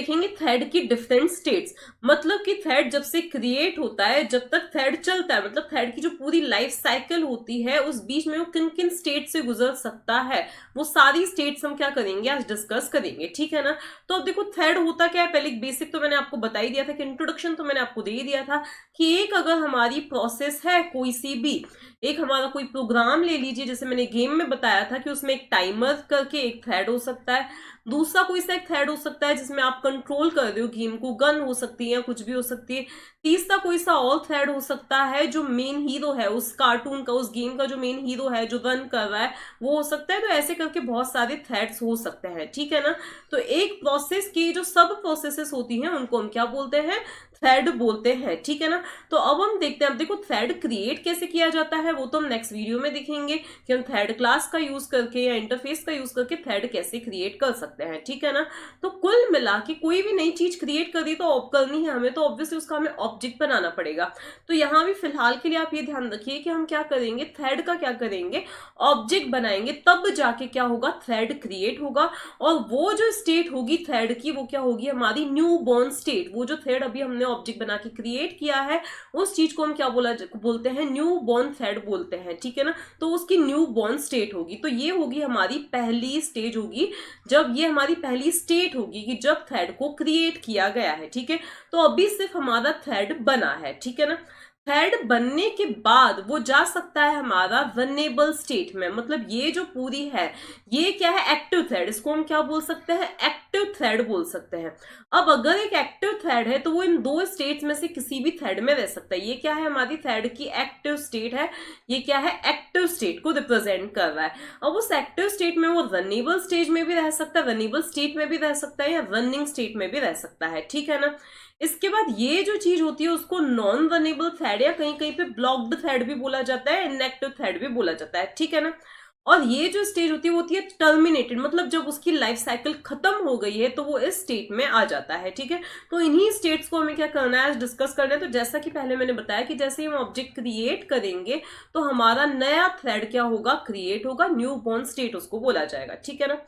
देखेंगे थ्रेड की different states, मतलब कि थ्रेड जब से क्रिएट होता है जब तक थ्रेड चलता है, मतलब थ्रेड की जो पूरी लाइफ साइकिल होती है उस बीच में वो किन किन स्टेट से गुजर सकता है, वो सारी स्टेट्स हम क्या करेंगे आज डिस्कस करेंगे, ठीक है ना। तो अब देखो थ्रेड होता क्या है, पहले बेसिक तो मैंने आपको बता ही दिया था कि इंट्रोडक्शन तो मैंने आपको दे ही दिया था कि एक अगर हमारी प्रोसेस है कोई सी भी, एक हमारा कोई प्रोग्राम ले लीजिए, जैसे मैंने गेम में बताया था कि उसमें एक टाइमर करके एक थ्रेड हो सकता है, दूसरा कोई सा एक थ्रेड हो सकता है जिसमें आप कंट्रोल कर रहे हो गेम को, गन हो सकती है, कुछ भी हो सकती है, तीसरा कोई सा और थ्रेड हो सकता है जो मेन हीरो है उस कार्टून का, उस गेम का जो मेन हीरो है जो रन कर रहा है वो हो सकता है। तो ऐसे करके बहुत सारे थ्रेड्स हो सकते हैं, ठीक है ना। तो एक प्रोसेस की जो सब प्रोसेसेस होती हैं उनको हम क्या बोलते हैं, थ्रेड बोलते हैं, ठीक है ना। तो अब हम देखते हैं, अब देखो थ्रेड क्रिएट कैसे किया जाता है वो तो हम नेक्स्ट वीडियो में देखेंगे कि हम थ्रेड क्लास का यूज करके या इंटरफेस का यूज करके थ्रेड कैसे क्रिएट कर सकते हैं, ठीक है ना। तो कुल मिला के कोई भी नई चीज क्रिएट करी तो करनी है हमें, तो ऑब्वियसली उसका हमें ऑब्जेक्ट बनाना पड़ेगा। तो यहाँ भी फिलहाल के लिए आप ये ध्यान रखिए कि हम क्या करेंगे, थ्रेड का क्या करेंगे, ऑब्जेक्ट बनाएंगे, तब जाके क्या होगा, थ्रेड क्रिएट होगा। और वो जो स्टेट होगी थ्रेड की वो क्या होगी, हमारी न्यू बॉर्न स्टेट। वो जो थ्रेड अभी हमने ऑब्जेक्ट बना के क्रिएट किया है उस चीज को हम क्या बोलते हैं, न्यू बॉर्न थ्रेड बोलते हैं, ठीक है ना। तो उसकी न्यू बॉर्न स्टेट होगी, तो ये होगी हमारी पहली स्टेज होगी, जब ये हमारी पहली स्टेट होगी कि जब थ्रेड को क्रिएट किया गया है, ठीक है। तो अभी सिर्फ हमारा थ्रेड बना है, ठीक है ना। थ्रेड बनने के बाद वो जा सकता है हमारा रनेबल स्टेट में, मतलब ये जो पूरी है ये क्या है, एक्टिव थ्रेड, इसको हम क्या बोल सकते हैं, एक्टिव थ्रेड बोल सकते हैं। अब अगर एक एक्टिव थ्रेड है तो वो इन दो स्टेट्स में से किसी भी थ्रेड में रह सकता है। ये क्या है, हमारी थ्रेड की एक्टिव स्टेट है, ये क्या है, एक्टिव स्टेट को रिप्रेजेंट कर रहा है। अब उस एक्टिव स्टेट में वो रनेबल स्टेज में भी रह सकता है, रनेबल स्टेट में भी रह सकता है या रनिंग स्टेट में भी रह सकता है, ठीक है ना। इसके बाद ये जो चीज होती है उसको नॉन रनेबल थ्रेड या कहीं कहीं पे ब्लॉक्ड थ्रेड भी बोला जाता है, इनएक्टिव थ्रेड भी बोला जाता है, ठीक है ना। और ये जो स्टेज होती है टर्मिनेटेड, मतलब जब उसकी लाइफ साइकिल खत्म हो गई है तो वो इस स्टेट में आ जाता है, ठीक है। तो इन्हीं स्टेट्स को हमें क्या करना है, आज डिस्कस करना है। तो जैसा कि पहले मैंने बताया कि जैसे ही हम ऑब्जेक्ट क्रिएट करेंगे तो हमारा नया थ्रेड क्या होगा, क्रिएट होगा, न्यू बॉर्न स्टेट उसको बोला जाएगा, ठीक है ना।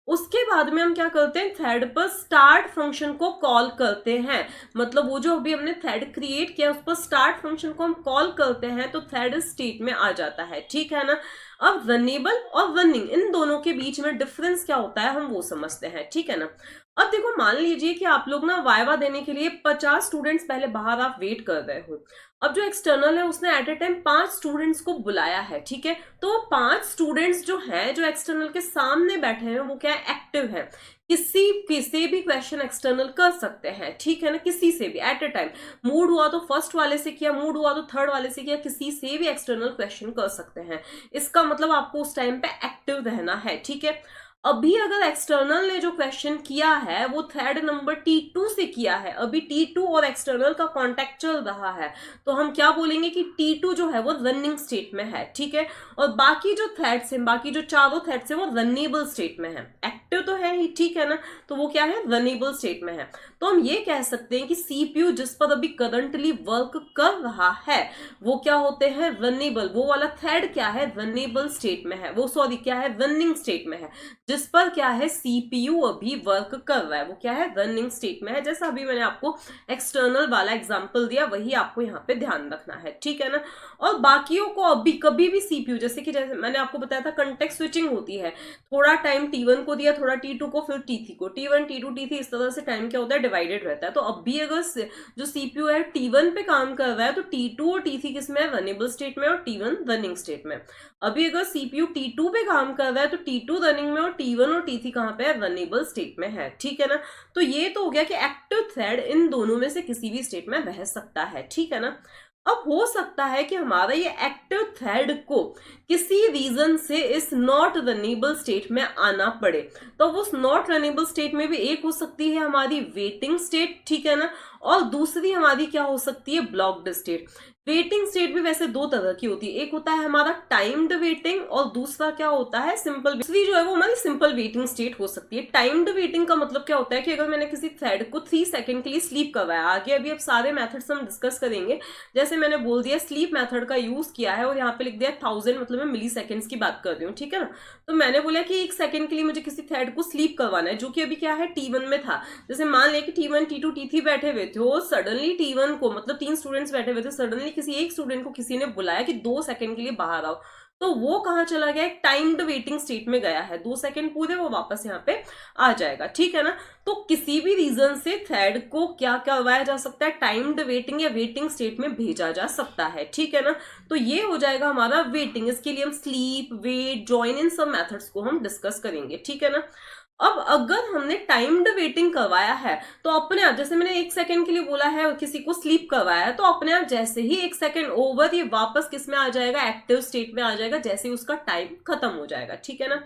उसके बाद में हम क्या करते हैं, थ्रेड पर स्टार्ट फंक्शन को कॉल करते हैं, मतलब वो जो अभी हमने थ्रेड क्रिएट किया उस पर स्टार्ट फंक्शन को हम कॉल करते हैं तो थ्रेड स्टेट में आ जाता है, ठीक है ना। अब रनेबल और रनिंग इन दोनों के बीच में डिफरेंस क्या होता है हम वो समझते हैं, ठीक है ना। अब देखो मान लीजिए कि आप लोग ना वाइवा देने के लिए 50 स्टूडेंट्स पहले बाहर आप वेट कर रहे हो। अब जो एक्सटर्नल है उसने एट ए टाइम 5 स्टूडेंट्स को बुलाया है, ठीक है। तो 5 स्टूडेंट्स जो हैं जो एक्सटर्नल के सामने बैठे हैं वो क्या है, एक्टिव है, किसी से भी क्वेश्चन एक्सटर्नल कर सकते हैं, ठीक है ना, किसी से भी एट ए टाइम। मूड हुआ तो फर्स्ट वाले से किया, मूड हुआ तो थर्ड वाले से किया, किसी से भी एक्सटर्नल क्वेश्चन कर सकते हैं। इसका मतलब आपको उस टाइम पे एक्टिव रहना है, ठीक है। अभी अगर एक्सटर्नल ने जो क्वेश्चन किया है वो थ्रेड नंबर T2 से किया है, अभी T2 और एक्सटर्नल का कांटेक्ट चल रहा है, तो हम क्या बोलेंगे कि T2 जो है वो रनिंग स्टेट में है, ठीक है। और बाकी जो थ्रेड्स हैं, बाकी जो चारों थ्रेड्स हैं वो रनेबल स्टेट में है, एक्टिव तो है ही, ठीक है ना, तो वो क्या है, रनेबल स्टेट में है। तो हम ये कह सकते हैं कि सीपीयू जिस पर अभी करंटली वर्क कर रहा है वो क्या होते हैं, रनेबल, वो वाला थ्रेड क्या है, रनेबल स्टेट में है, वो सॉरी क्या है, रनिंग स्टेट में है। जिस पर क्या है, सीपीयू अभी वर्क कर रहा है वो क्या है, रनिंग स्टेट में है। जैसा अभी मैंने आपको एक्सटर्नल वाला एग्जांपल दिया वही आपको यहाँ पे ध्यान रखना है, ठीक है ना। और बाकियों को अभी कभी भी सीपीयू, जैसे मैंने आपको बताया था कंटेक्स्ट स्विचिंग होती है, थोड़ा टाइम T1 को दिया, थोड़ा T2 को, फिर T3 को, T1 T2 T3, इस तरह से टाइम क्या होता है, डिवाइडेड रहता है। तो अभी अगर जो सीपीयू है T1 पे काम कर रहा है तो T2 और T3 किसमें है, रनेबल स्टेट में, और T1 रनिंग स्टेट में। अभी अगर सीपीयू T2 पे काम कर रहा है तो T2 रनिंग में और T1 और T3 कहाँ पे है, रनेबल स्टेट में है, ठीक है ना। तो ये तो हो गया कि एक्टिव थ्रेड इन दोनों में से किसी भी स्टेट में रह सकता है, ठीक है ना। अब हो सकता है कि हमारा ये एक्टिव थ्रेड को किसी रीजन से इस नॉट रनेबल स्टेट में आना पड़े, तो उस नॉट रनेबल स्टेट में भी एक हो सकती है हमारी वेटिंग स्टेट, ठीक है ना, और दूसरी हमारी क्या हो सकती है, ब्लॉक्ड स्टेट। वेटिंग स्टेट भी वैसे दो तरह की होती है, एक होता है हमारा टाइम्ड वेटिंग और दूसरा क्या होता है, सिंपल। दूसरी जो है वो हमारी सिंपल वेटिंग स्टेट हो सकती है। टाइम्ड वेटिंग का मतलब क्या होता है कि अगर मैंने किसी थ्रेड को 3 सेकंड के लिए स्लीप करवाया, आगे अभी अब सारे मेथड्स हम डिस्कस करेंगे, जैसे मैंने बोल दिया स्लीप मेथड का यूज किया है और यहाँ पे लिख दिया 1000, मतलब मैं मिली सेकेंड्स की बात कर रही हूँ, ठीक है ना। तो मैंने बोला कि 1 सेकंड के लिए मुझे किसी थ्रेड को स्लीप करवाना है, जो कि अभी क्या है, T1 में था। जैसे मान लिया कि T1 T2 T3 बैठे हुए थे, और सडनली T1 को, मतलब 3 स्टूडेंट्स बैठे हुए थे, सडनली किसी एक स्टूडेंट को किसी ने बुलाया कि 2 सेकंड के लिए बाहर आओ, तो वो कहाँ चला गया, एक टाइम्ड वेटिंग स्टेट में गया है। 2 सेकंड पूरे वो वापस यहाँ पे आ जाएगा, ठीक है ना। तो किसी भी रीजन से थ्रेड को क्या करवाया जा सकता है, टाइम्ड वेटिंग या वेटिंग स्टेट में भेजा जा सकता है, ठीक है ना। तो ये हो जाएगा हमारा वेटिंग। इसके लिए हम स्लीप, वेट, ज्वाइन, इन सब मेथड्स को हम डिस्कस करेंगे, ठीक है ना। अब अगर हमने टाइम्ड वेटिंग करवाया है तो अपने आप, जैसे मैंने 1 सेकंड के लिए बोला है और किसी को स्लीप करवाया है, तो अपने आप जैसे ही 1 सेकंड ओवर, ये वापस किस में आ जाएगा, एक्टिव स्टेट में आ जाएगा, जैसे ही उसका टाइम खत्म हो जाएगा, ठीक है ना।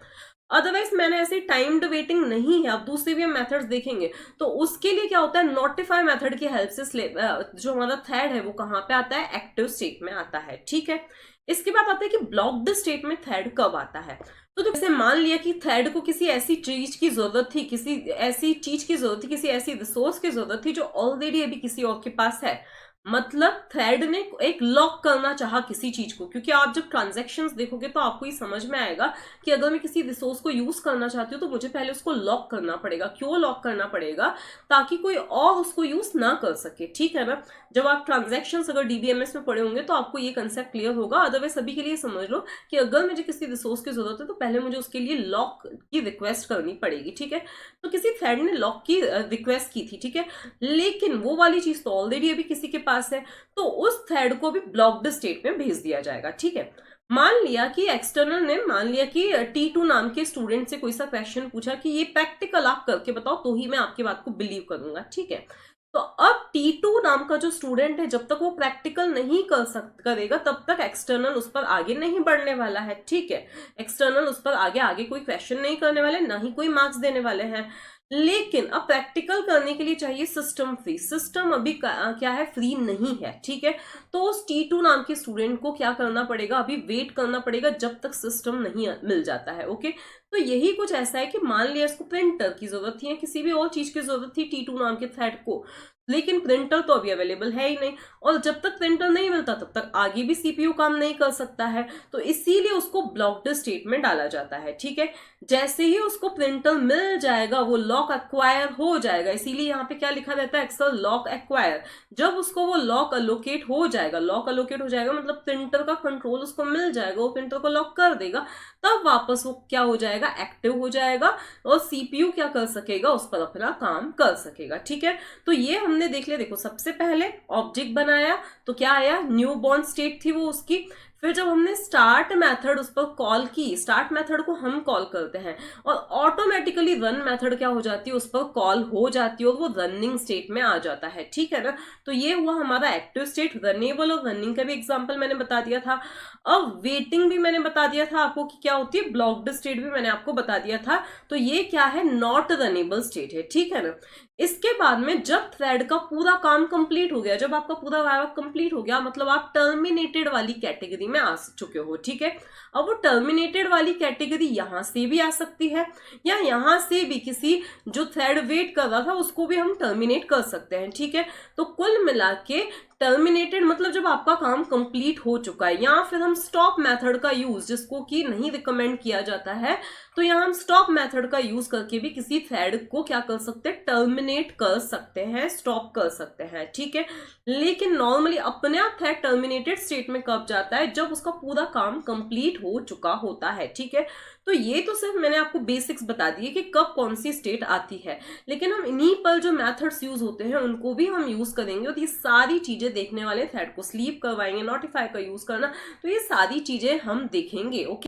अदरवाइज मैंने ऐसे टाइम्ड वेटिंग नहीं है, अब दूसरे भी हम मेथड्स देखेंगे, तो उसके लिए क्या होता है, नोटिफाई मेथड की हेल्प से जो हमारा थ्रेड है वो कहाँ पे आता है, एक्टिव स्टेट में आता है, ठीक है। इसके बाद आता है कि ब्लॉक्ड स्टेट में थ्रेड कब आता है। तो जैसे मान लिया कि थ्रेड को किसी ऐसी चीज की जरूरत थी, किसी ऐसी चीज की जरूरत थी, किसी ऐसी रिसोर्स की जरूरत थी जो ऑलरेडी अभी किसी और के पास है, मतलब थ्रेड ने एक लॉक करना चाहा किसी चीज को, क्योंकि आप जब ट्रांजैक्शंस देखोगे तो आपको ये समझ में आएगा कि अगर मैं किसी रिसोर्स को यूज करना चाहती हूँ तो मुझे पहले उसको लॉक करना पड़ेगा। क्यों लॉक करना पड़ेगा, ताकि कोई और उसको यूज ना कर सके, ठीक है ना। जब आप ट्रांजैक्शंस अगर डीबीएमएस में पढ़े होंगे तो आपको ये कंसेप्ट क्लियर होगा। अदरवाइज सभी के लिए समझ लो कि अगर मुझे किसी रिसोर्स की जरूरत है तो पहले मुझे उसके लिए लॉक की रिक्वेस्ट करनी पड़ेगी, ठीक है। तो किसी थ्रेड ने लॉक की रिक्वेस्ट की थी, ठीक है, लेकिन वो वाली चीज तो ऑलरेडी अभी किसी के पास है, तो उस थ्रेड को भी ब्लॉक्ड स्टेट में भेज दिया जाएगा, ठीक है। मान लिया कि एक्सटर्नल ने, मान लिया कि T2 नाम के स्टूडेंट से कोई सा क्वेश्चन पूछा कि ये प्रैक्टिकल आप करके बताओ तो ही मैं आपकी बात को बिलीव करूंगा, ठीक है। तो अब T2 नाम का जो स्टूडेंट है, जब तक वो प्रैक्टिकल नहीं करेगा तब तक एक्सटर्नल उस पर आगे नहीं बढ़ने वाला है, ठीक है। एक्सटर्नल उस पर आगे कोई क्वेश्चन नहीं करने वाले, ना ही कोई मार्क्स देने वाले हैं। लेकिन अब प्रैक्टिकल करने के लिए चाहिए सिस्टम फ्री। सिस्टम अभी क्या है, फ्री नहीं है, ठीक है। तो उस T2 नाम के स्टूडेंट को क्या करना पड़ेगा, अभी वेट करना पड़ेगा जब तक सिस्टम नहीं मिल जाता है, ओके। तो यही कुछ ऐसा है कि मान लिया इसको प्रिंटर की जरूरत थी या किसी भी और चीज की जरूरत थी T2 नाम के थ्रेड को, लेकिन प्रिंटर तो अभी अवेलेबल है ही नहीं, और जब तक प्रिंटर नहीं मिलता तब तक आगे भी सीपीयू काम नहीं कर सकता है, तो इसीलिए उसको ब्लॉक्ड स्टेट में डाला जाता है, ठीक है। जैसे ही उसको प्रिंटर मिल जाएगा वो लॉक एक्वायर हो जाएगा, इसीलिए यहाँ पे क्या लिखा रहता है, एक्सेल लॉक एक्वायर। जब उसको वो लॉक अलोकेट हो जाएगा, लॉक अलोकेट हो जाएगा मतलब प्रिंटर का कंट्रोल उसको मिल जाएगा, वो प्रिंटर को लॉक कर देगा, तब वापस वो क्या हो जाएगा, एक्टिव हो जाएगा, और सीपीयू क्या कर सकेगा, उस पर अपना काम कर सकेगा, ठीक है। तो ये हमने देख लिया। देखो सबसे पहले ऑब्जेक्ट बनाया तो क्या आया, न्यू बॉर्न स्टेट थी वो उसकी। फिर जब हमने स्टार्ट मेथड उस पर कॉल की, स्टार्ट मेथड को हम कॉल करते हैं और ऑटोमेटिकली रन मेथड क्या हो जाती है, उस पर कॉल हो जाती है और वो रनिंग स्टेट में आ जाता है, ठीक है ना। तो ये हुआ हमारा एक्टिव स्टेट। रनेबल और रनिंग का भी एग्जांपल मैंने बता दिया था। अब वेटिंग भी मैंने बता दिया था आपको कि क्या होती है, ब्लॉक्ड स्टेट भी मैंने आपको बता दिया था। तो ये क्या है, नॉट रनेबल स्टेट है, ठीक है ना। इसके बाद में जब थ्रेड का पूरा काम कंप्लीट हो गया, जब आपका पूरा वर्क कंप्लीट हो गया, मतलब आप टर्मिनेटेड वाली कैटेगरी में आ चुके हो, ठीक है। अब वो टर्मिनेटेड वाली कैटेगरी यहां से भी आ सकती है या यहां से भी किसी जो थ्रेड वेट कर रहा था उसको भी हम टर्मिनेट कर सकते हैं, ठीक है। तो कुल मिला के टर्मिनेटेड मतलब जब आपका काम कंप्लीट हो चुका है, या फिर हम स्टॉप मेथड का यूज, जिसको कि नहीं रिकमेंड किया जाता है, तो यहाँ हम स्टॉप मेथड का यूज करके भी किसी थ्रेड को क्या कर सकते हैं, टर्मिनेट कर सकते हैं, स्टॉप कर सकते हैं, ठीक है। लेकिन नॉर्मली अपने आप थ्रेड टर्मिनेटेड स्टेट में कब जाता है, जब उसका पूरा काम कंप्लीट हो चुका होता है, ठीक है। तो ये तो सिर्फ मैंने आपको बेसिक्स बता दिए कि कब कौन सी स्टेट आती है, लेकिन हम इन्हीं पर जो मेथड्स यूज होते हैं उनको भी हम यूज करेंगे, और ये सारी चीजें देखने वाले, थ्रेड को स्लीप करवाएंगे, नोटिफाई का यूज करना, तो ये सारी चीजें हम देखेंगे, ओके।